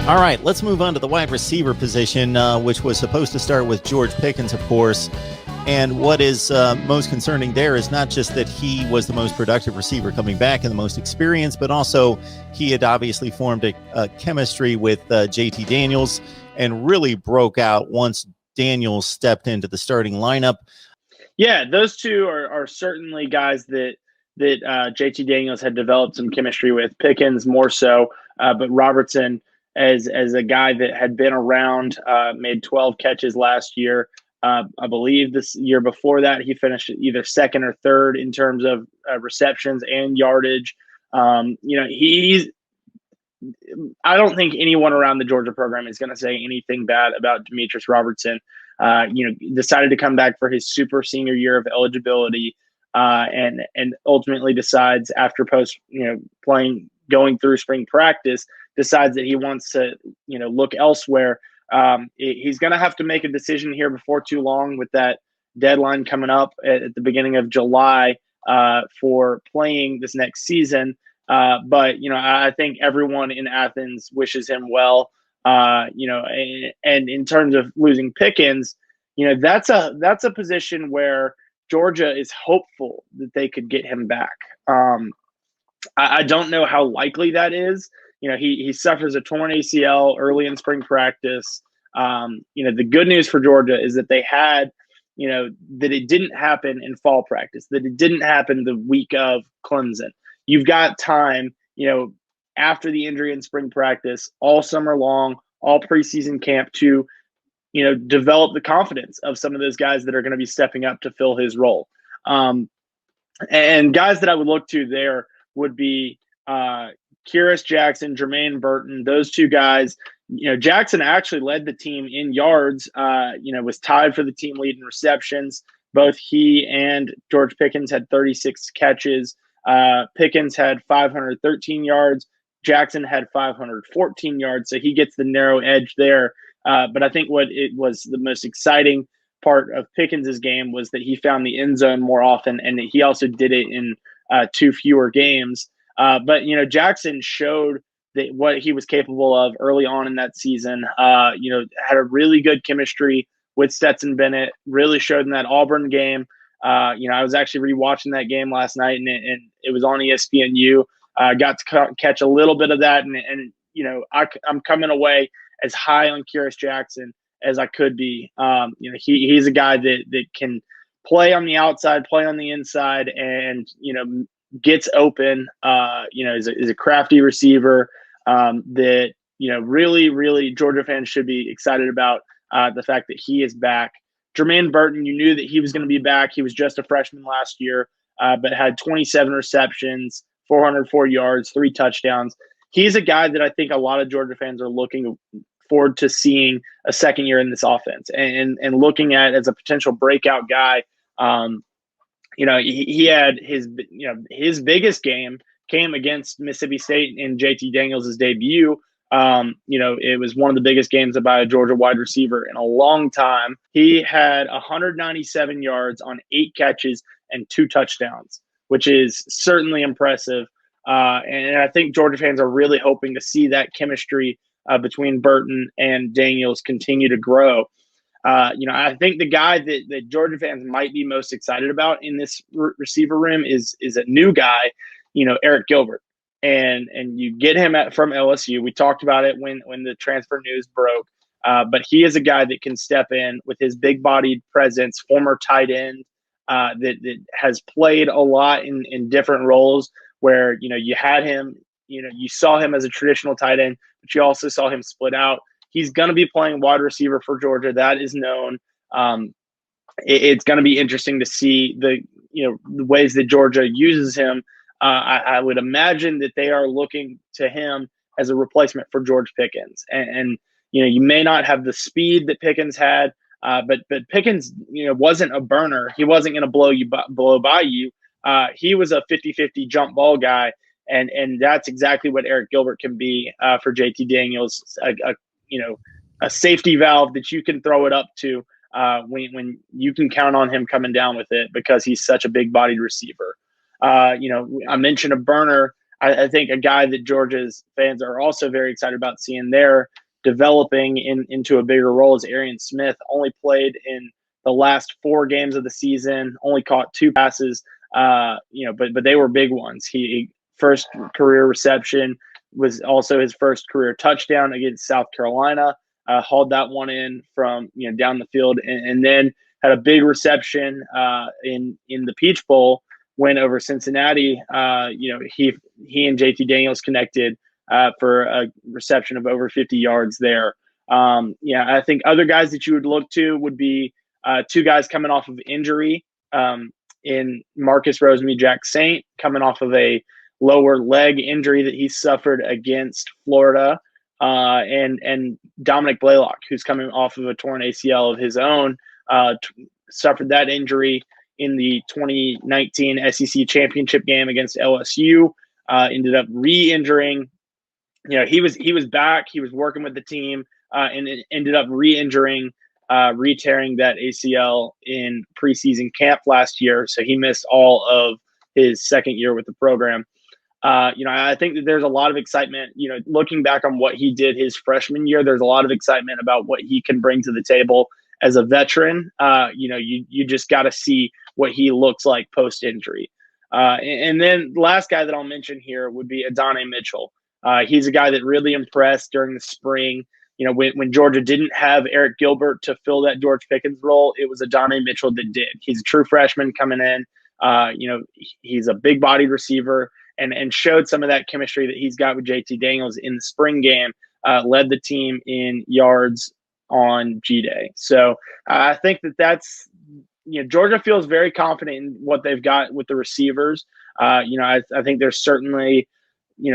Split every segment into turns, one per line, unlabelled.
All right, let's move on to the wide receiver position, which was supposed to start with George Pickens, of course. And what is most concerning there is not just that he was the most productive receiver coming back and the most experienced, but also he had obviously formed a chemistry with JT Daniels and really broke out once Daniels stepped into the starting lineup.
Yeah, those two are certainly guys that JT Daniels had developed some chemistry with. Pickens more so, but Robertson as a guy that had been around, made 12 catches last year. I believe this year before that, he finished either second or third in terms of receptions and yardage. I don't think anyone around the Georgia program is going to say anything bad about Demetrius Robertson. Decided to come back for his super senior year of eligibility, and ultimately decides after going through spring practice, decides that he wants to look elsewhere. He's going to have to make a decision here before too long with that deadline coming up at the beginning of July for playing this next season. But I think everyone in Athens wishes him well. And in terms of losing Pickens, that's a position where Georgia is hopeful that they could get him back. I don't know how likely that is. He suffers a torn ACL early in spring practice. The good news for Georgia is that they had, that it didn't happen in fall practice, that it didn't happen the week of Clemson. You've got time, after the injury in spring practice, all summer long, all preseason camp to, develop the confidence of some of those guys that are going to be stepping up to fill his role. And guys that I would look to there would be Kyrus Jackson, Jermaine Burton, those two guys. Jackson actually led the team in yards, was tied for the team lead in receptions. Both he and George Pickens had 36 catches. Pickens had 513 yards. Jackson had 514 yards. So he gets the narrow edge there. But I think what it was the most exciting part of Pickens's game was that he found the end zone more often, and that he also did it in two fewer games. But Jackson showed that what he was capable of early on in that season. Had a really good chemistry with Stetson Bennett. Really showed in that Auburn game. I was actually rewatching that game last night, and it was on ESPNU. Got to catch a little bit of that, and I'm coming away as high on Kyrus Jackson as I could be. He's a guy that can play on the outside, play on the inside, and gets open. Is a crafty receiver that really Georgia fans should be excited about. The fact that he is back. Jermaine Burton, you knew that he was going to be back. He was just a freshman last year, but had 27 receptions, 404 yards, 3 touchdowns. He's a guy that I think a lot of Georgia fans are looking forward to seeing a second year in this offense and looking at as a potential breakout guy. He had his biggest game came against Mississippi State in JT Daniels' debut. It was one of the biggest games by a Georgia wide receiver in a long time. He had 197 yards on 8 catches and 2 touchdowns, which is certainly impressive. And I think Georgia fans are really hoping to see that chemistry between Burton and Daniels continue to grow. I think the guy that Georgia fans might be most excited about in this receiver room is a new guy, Eric Gilbert. And you get him from LSU. We talked about it when the transfer news broke. But he is a guy that can step in with his big-bodied presence, former tight end that has played a lot in different roles where, you had him, you saw him as a traditional tight end, but you also saw him split out. He's going to be playing wide receiver for Georgia. That is known. It's going to be interesting to see the ways that Georgia uses him. I would imagine that they are looking to him as a replacement for George Pickens. And you may not have the speed that Pickens had, but Pickens, wasn't a burner. He wasn't going to blow by you. He was a 50-50 jump ball guy. And that's exactly what Eric Gilbert can be for JT Daniels, a safety valve that you can throw it up to when you can count on him coming down with it because he's such a big-bodied receiver. I mentioned a burner. I think a guy that Georgia's fans are also very excited about seeing there developing into a bigger role is Arian Smith. Only played in the last 4 games of the season, only caught 2 passes, but they were big ones. He first career reception was also his first career touchdown against South Carolina. Hauled that one in from down the field, and then had a big reception in the Peach Bowl win over Cincinnati. He and JT Daniels connected for a reception of over 50 yards there. I think other guys that you would look to would be 2 guys coming off of injury in Marcus Rosemy-Jack Saint, coming off of a lower leg injury that he suffered against Florida, and Dominic Blaylock, who's coming off of a torn ACL of his own, suffered that injury in the 2019 SEC championship game against LSU. Ended up re-injuring. He was back. He was working with the team, and it ended up re-injuring, re-tearing that ACL in preseason camp last year. So he missed all of his second year with the program. I think that there's a lot of excitement, looking back on what he did his freshman year. There's a lot of excitement about what he can bring to the table as a veteran. You just got to see what he looks like post injury. And then the last guy that I'll mention here would be Adonai Mitchell. He's a guy that really impressed during the spring. When Georgia didn't have Eric Gilbert to fill that George Pickens role, it was Adonai Mitchell that did. He's a true freshman coming in. He's a big-bodied receiver and showed some of that chemistry that he's got with JT Daniels in the spring game. Led the team in yards on G-Day. So I think that's Georgia feels very confident in what they've got with the receivers. I think there's certainly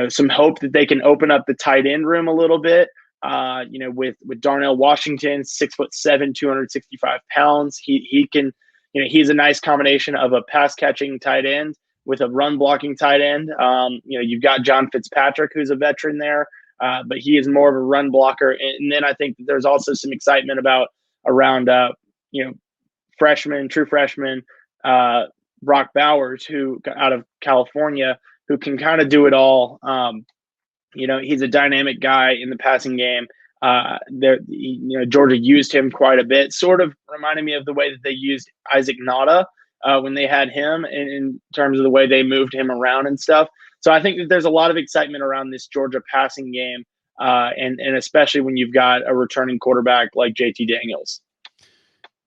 some hope that they can open up the tight end room a little bit. With Darnell Washington, 6'7", 265 pounds. He can, he's a nice combination of a pass catching tight end with a run blocking tight end. You've got John Fitzpatrick, who's a veteran there, but he is more of a run blocker. And then I think that there's also some excitement around true freshman, Brock Bowers, who out of California, who can kind of do it all. He's a dynamic guy in the passing game. Georgia used him quite a bit, sort of reminding me of the way that they used Isaac Nada when they had him in terms of the way they moved him around and stuff. So I think that there's a lot of excitement around this Georgia passing game, and especially when you've got a returning quarterback like JT Daniels.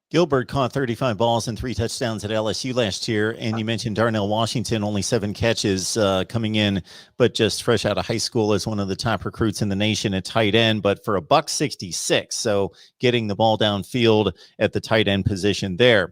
Gilbert caught 35 balls and 3 touchdowns at LSU last year. And you mentioned Darnell Washington, only 7 catches coming in, but just fresh out of high school as one of the top recruits in the nation at tight end, but for $166. So getting the ball downfield at the tight end position there.